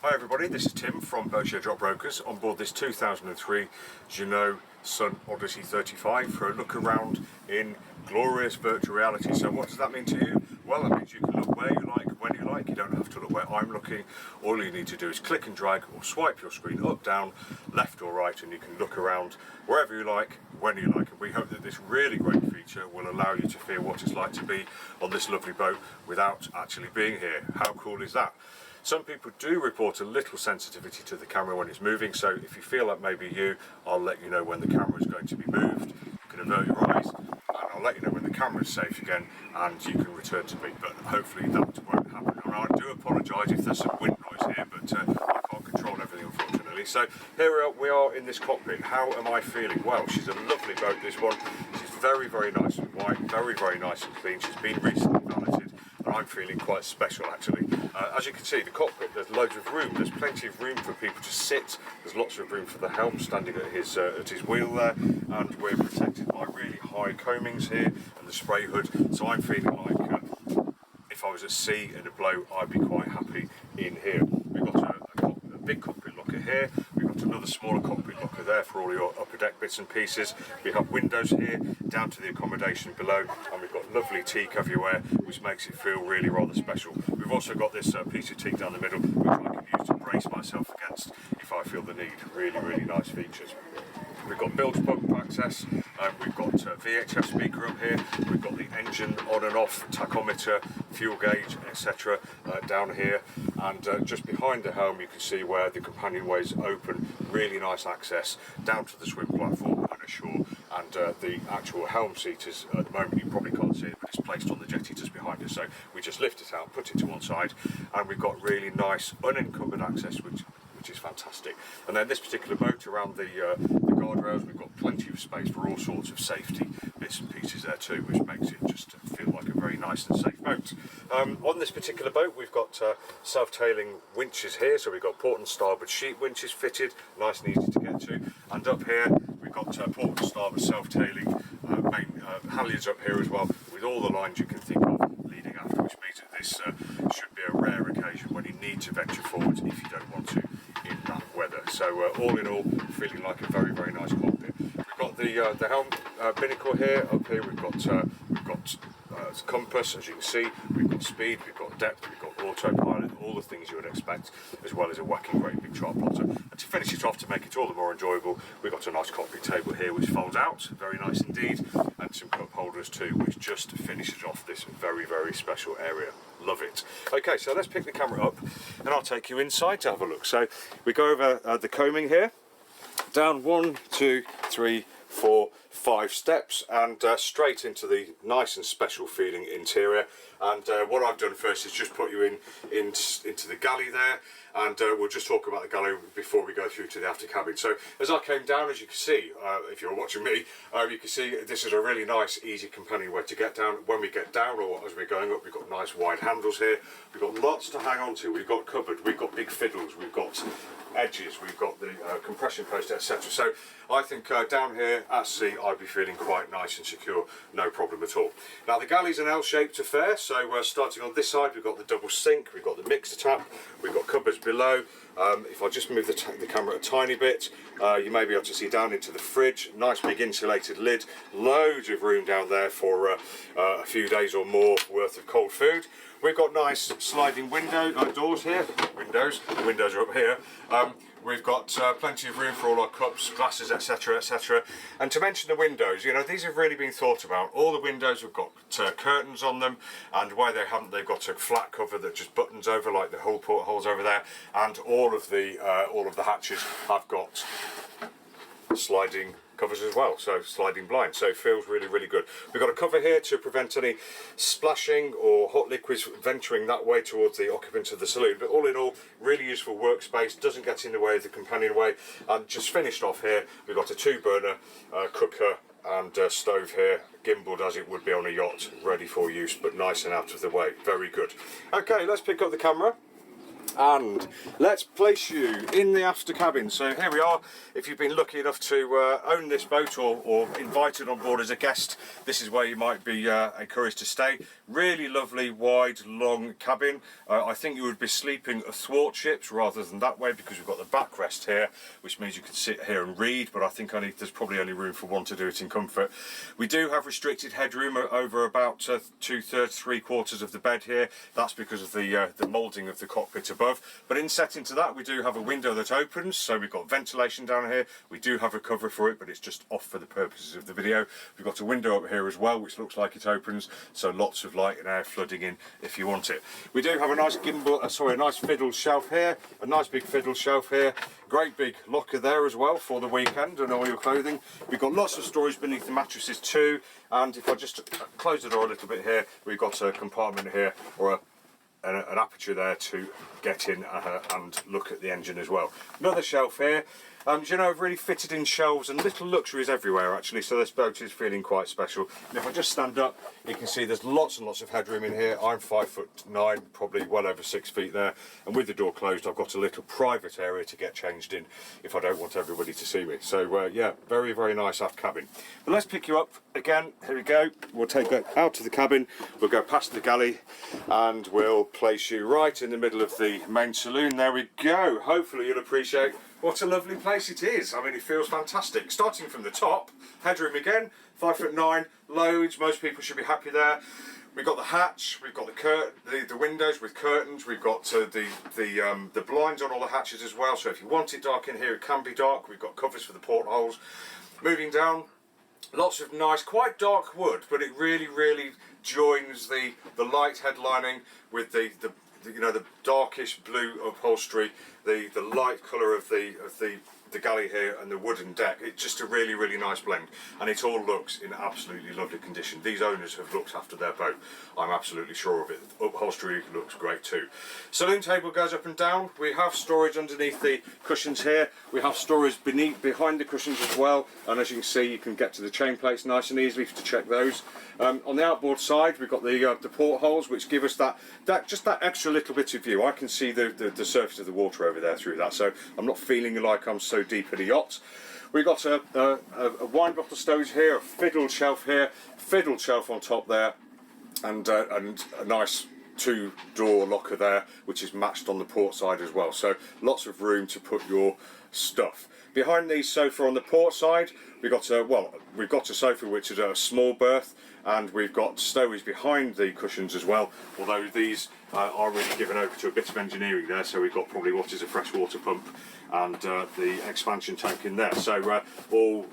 Hi everybody, this is Tim from Boatshed Yacht Brokers on board this 2003 Jeanneau Sun Odyssey 35 for a look around in glorious virtual reality. So what does that mean to you? Well, that means you can look where you like, when you like. You don't have to look where I'm looking. All you need to do is click and drag or swipe your screen up, down, left or right, and you can look around wherever you like, when you like. And we hope that this really great feature will allow you to feel what it's like to be on this lovely boat without actually being here. How cool is that? Some people do report a little sensitivity to the camera when it's moving, so if you feel that maybe you, I'll let you know when the camera is going to be moved. You can avert your eyes, and I'll let you know when the camera is safe again, and you can return to me, but hopefully that won't happen. And I do apologise if there's some wind noise here, but I can't control everything unfortunately. So here we are in this cockpit. How am I feeling? Well, she's a lovely boat, this one. She's very, very nice and white, very, very nice and clean. She's been recently valeted. I'm feeling quite special actually. As you can see, the cockpit, there's loads of room. There's plenty of room for people to sit. There's lots of room for the helm standing at his wheel there, and we're protected by really high coamings here and the spray hood. So I'm feeling like if I was at sea in a blow, I'd be quite happy in here. We've got a big cockpit locker here. We've got another smaller cockpit locker there for all your upper deck bits and pieces. We have windows here down to the accommodation below, and we've got lovely teak everywhere, which makes it feel really rather special. We've also got this piece of teak down the middle, which I can use to brace myself against if I feel the need. Really, really nice features. We've got bilge pump access, we've got VHF speaker up here, we've got the engine on and off, tachometer, fuel gauge, etc. Down here, and just behind the helm you can see where the companionway is open, really nice access down to the swim platform and ashore, and the actual helm seat is, at the moment you probably can't see it, but it's placed on the jetty just behind us, so we just lift it out, put it to one side, and we've got really nice unencumbered access, which is fantastic. And then this particular boat, around the guardrails, we've got plenty of space for all sorts of safety bits and pieces there too, which makes it just feel like a very nice and safe boat. On this particular boat we've got self-tailing winches here, so we've got port and starboard sheet winches fitted, nice and easy to get to, and up here we've got port and starboard self-tailing main halyards up here as well, with all the lines you can think of leading after, which means that this should be a rare occasion when you need to venture forwards if you don't want to in that weather. So all in all, feeling like a very, very nice cockpit. We've got the helm binnacle here. Up here we've got compass, as you can see. We've got speed, we've got depth, we've got autopilot, all the things you would expect, as well as a whacking great big chart plotter. And to finish it off, to make it all the more enjoyable, we've got a nice cockpit table here which folds out, very nice indeed, and some cup holders too, which just finishes off this very, very special area. Love it. Okay, so let's pick the camera up and I'll take you inside to have a look. So we go over the coaming here, down 1, 2, 3, 4, 5 steps, and straight into the nice and special feeling interior. And what I've done first is just put you into the galley there, and we'll just talk about the galley before we go through to the after cabin. So as I came down, as you can see, if you're watching me, you can see this is a really nice, easy companionway to get down. When we get down, or as we're going up, we've got nice wide handles here. We've got lots to hang on to. We've got cupboard, we've got big fiddles, we've got edges, we've got the compression post, etc. So I think down here at sea I'd be feeling quite nice and secure, no problem at all. Now the galley's an L-shaped affair, so starting on this side we've got the double sink, we've got the mixer tap, we've got cupboards below. If I just move the camera a tiny bit, you may be able to see down into the fridge. Nice big insulated lid, loads of room down there for a few days or more worth of cold food. We've got nice sliding doors here. The windows are up here. We've got plenty of room for all our cups, glasses, etc, etc. And to mention the windows, you know, these have really been thought about. All the windows have got curtains on them, and where they haven't, they've got a flat cover that just buttons over, like the hull portholes over there. And all of the hatches have got sliding covers as well, so sliding blinds, so it feels really, really good. We've got a cover here to prevent any splashing or hot liquids venturing that way towards the occupants of the saloon, but all in all, really useful workspace, doesn't get in the way of the companionway. And just finished off here, we've got a 2-burner cooker and stove here, gimbaled as it would be on a yacht, ready for use, but nice and out of the way. Very good. Okay, let's pick up the camera and let's place you in the after cabin. So here we are. If you've been lucky enough to own this boat or invited on board as a guest, this is where you might be encouraged to stay. Really lovely, wide, long cabin. I think you would be sleeping athwartships rather than that way, because we've got the backrest here, which means you can sit here and read, but I think there's probably only room for one to do it in comfort. We do have restricted headroom over about 2/3, 3/4 of the bed here. That's because of the moulding of the cockpit above. But in setting to that, we do have a window that opens, so we've got ventilation down here. We do have a cover for it, but it's just off for the purposes of the video. We've got a window up here as well, which looks like it opens, so lots of light and air flooding in if you want it. We do have a nice a nice fiddle shelf here, a nice big fiddle shelf here. Great big locker there as well for the weekend and all your clothing. We've got lots of storage beneath the mattresses too, and if I just close the door a little bit here, we've got a compartment here, or an aperture there to get in and look at the engine as well. Another shelf here. Jeanneau have really fitted in shelves and little luxuries everywhere actually, so this boat is feeling quite special. And if I just stand up, you can see there's lots and lots of headroom in here. I'm 5'9", probably well over 6 feet there, and with the door closed I've got a little private area to get changed in if I don't want everybody to see me. So yeah, very, very nice aft cabin. But let's pick you up again. Here we go. We'll take that out to the cabin, we'll go past the galley, and we'll place you right in the middle of the main saloon. There we go. Hopefully you'll appreciate what a lovely place it is. I mean, it feels fantastic. Starting from the top, headroom again, 5'9", loads. Most people should be happy there. We've got the hatch, we've got the windows with curtains, we've got the blinds on all the hatches as well. So if you want it dark in here, it can be dark. We've got covers for the portholes. Moving down, lots of nice, quite dark wood, but it really, really joins the light headlining with the darkish blue upholstery, the light colour of the galley here and the wooden deck. It's just a really, really nice blend, and it all looks in absolutely lovely condition. These owners have looked after their boat, I'm absolutely sure of it. Upholstery looks great too. Saloon table goes up and down. We have storage underneath the cushions here. We have storage behind the cushions as well, and as you can see, you can get to the chain plates nice and easily to check those. On the outboard side, we've got the portholes, which give us just that extra little bit of view. I can see the surface of the water over there through that, so I'm not feeling like I'm so deep in a yacht. We've got a wine bottle stowage here, a fiddle shelf here, fiddle shelf on top there, and a nice two-door locker there, which is matched on the port side as well. So lots of room to put your stuff. Behind the sofa on the port side, we've got a sofa which is a small berth, and we've got stowage behind the cushions as well, although these are really given over to a bit of engineering there. So we've got probably what is a freshwater pump and the expansion tank in there. So all,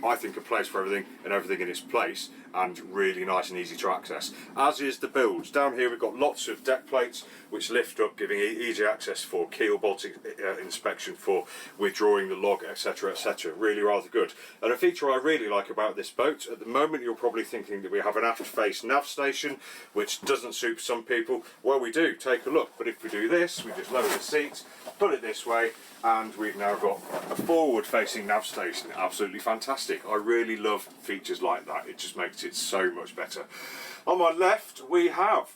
I think, a place for everything and everything in its place, and really nice and easy to access, as is the bilge. Down here we've got lots of deck plates which lift up, giving easy access for keel bolt inspection, for withdrawing the log, etc, etc. Really rather good. And a feature I really like about this boat, at the moment you're probably thinking that we have an aft face nav station, which doesn't suit some people. Well, we do, take a look. But if we do this, we just lower the seat, put it this way, and we've now got a forward facing nav station. Absolutely fantastic. I really love features like that. It just makes it so much better. On my left we have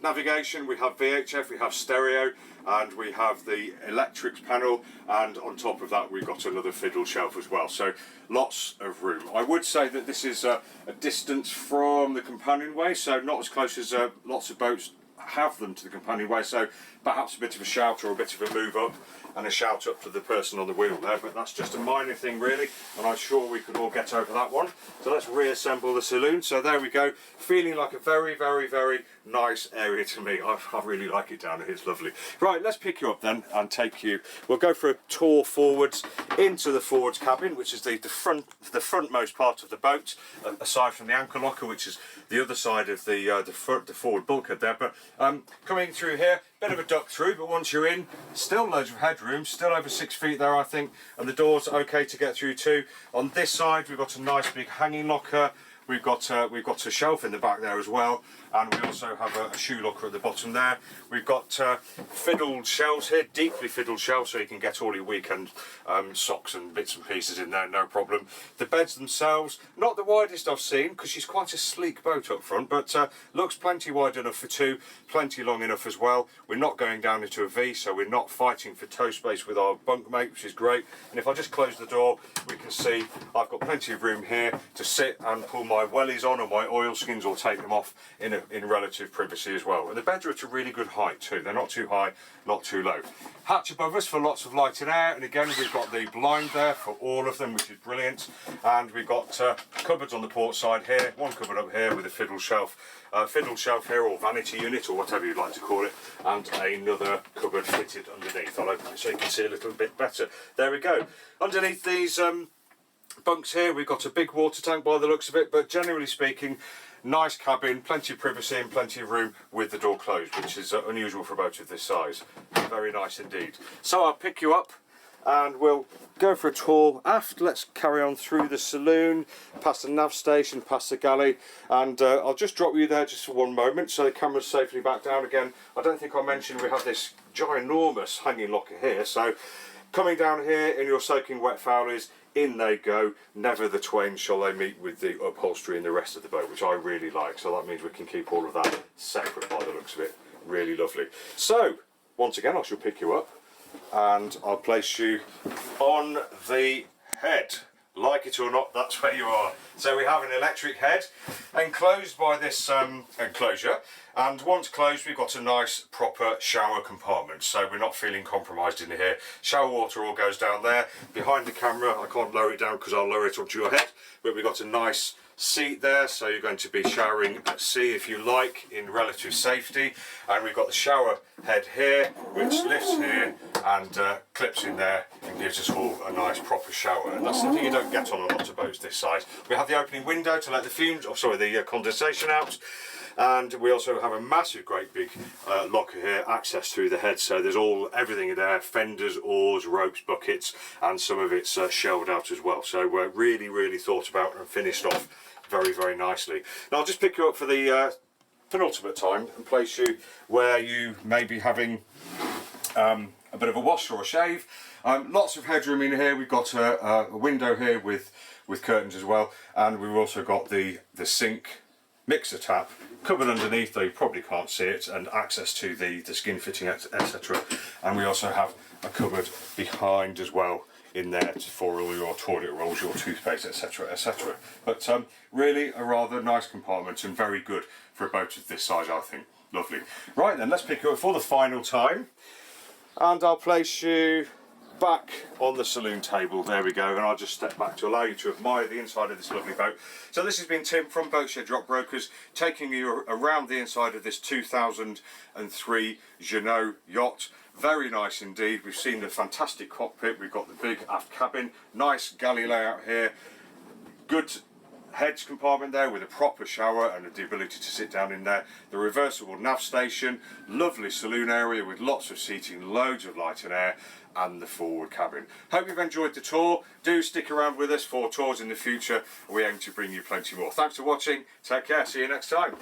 navigation, we have VHF, we have stereo, and we have the electrics panel, and on top of that we've got another fiddle shelf as well. So lots of room. I would say that this is a distance from the companionway, so not as close as lots of boats have them to the companionway, so perhaps a bit of a shout or a bit of a move up and a shout up to the person on the wheel there, but that's just a minor thing really, and I'm sure we could all get over that one. So let's reassemble the saloon. So there we go, feeling like a very, very, very nice area to me. I really like it down here, it's lovely. Right, let's pick you up then and take you, we'll go for a tour forwards into the forwards cabin, which is the frontmost part of the boat, aside from the anchor locker, which is the other side of the forward bulkhead there. But coming through here, bit of a duck through, but once you're in, still loads of headroom, still over 6 feet there I think, and the door's okay to get through too. On this side we've got a nice big hanging locker, we've got a shelf in the back there as well, and we also have a shoe locker at the bottom there. We've got fiddled shelves here, deeply fiddled shelves, so you can get all your weekend socks and bits and pieces in there, no problem. The beds themselves, not the widest I've seen, because she's quite a sleek boat up front, but looks plenty wide enough for two, plenty long enough as well. We're not going down into a V, so we're not fighting for toe space with our bunkmate, which is great. And if I just close the door, we can see I've got plenty of room here to sit and pull my wellies on or my oilskins, or take them off in relative privacy as well. And the beds are at a really good height too. They're not too high, not too low. Hatch above us for lots of light and air, and again we've got the blind there for all of them, which is brilliant. And we've got cupboards on the port side here, one cupboard up here with a fiddle shelf here, or vanity unit, or whatever you'd like to call it, and another cupboard fitted underneath. I'll open it so you can see a little bit better. There we go. Underneath these bunks here, we've got a big water tank by the looks of it, but generally speaking, nice cabin, plenty of privacy and plenty of room with the door closed, which is unusual for a boat of this size. Very nice indeed. So I'll pick you up and we'll go for a tour aft. Let's carry on through the saloon, past the nav station, past the galley, and I'll just drop you there just for one moment so the camera's safely back down again. I don't think I mentioned we have this ginormous hanging locker here, so coming down here in your soaking wet fowlies, in they go. Never the twain shall they meet with the upholstery and the rest of the boat, which I really like, so that means we can keep all of that separate by the looks of it. Really lovely. So once again, I shall pick you up and I'll place you on the head. Like it or not, that's where you are. So we have an electric head enclosed by this enclosure, and once closed we've got a nice proper shower compartment, so we're not feeling compromised in here. Shower water all goes down there. Behind the camera, I can't lower it down because I'll lower it onto your head, but we've got a nice seat there, so you're going to be showering at sea if you like, in relative safety. And we've got the shower head here, which lifts here and clips in there and gives us all a nice proper shower, and that's something you don't get on a lot of boats this size. We have the opening window to let the fumes, the condensation out, and we also have a massive great big locker here, access through the head, so there's everything in there, fenders, oars, ropes, buckets, and some of it's shelved out as well. So we're really thought about and finished off very nicely. Now I'll just pick you up for the penultimate time and place you where you may be having a bit of a wash or a shave. Lots of headroom in here. We've got a window here with curtains as well, and we've also got the sink mixer tap, cupboard underneath, though you probably can't see it, and access to the skin fitting, etc. And we also have a cupboard behind as well in there for all your toilet rolls, your toothpaste, etc. But really a rather nice compartment and very good for a boat of this size, I think. Lovely. Right then, let's pick you up for the final time, and I'll place you back on the saloon table. There we go, and I'll just step back to allow you to admire the inside of this lovely boat. So this has been Tim from Boatshed Yacht Brokers, taking you around the inside of this 2003 Jeanneau yacht. Very nice indeed. We've seen the fantastic cockpit, we've got the big aft cabin, nice galley layout here, good heads compartment there with a proper shower and the ability to sit down in there, the reversible nav station, lovely saloon area with lots of seating, loads of light and air, and the forward cabin. Hope you've enjoyed the tour. Do stick around with us for tours in the future. We aim to bring you plenty more. Thanks for watching. Take care. See you next time.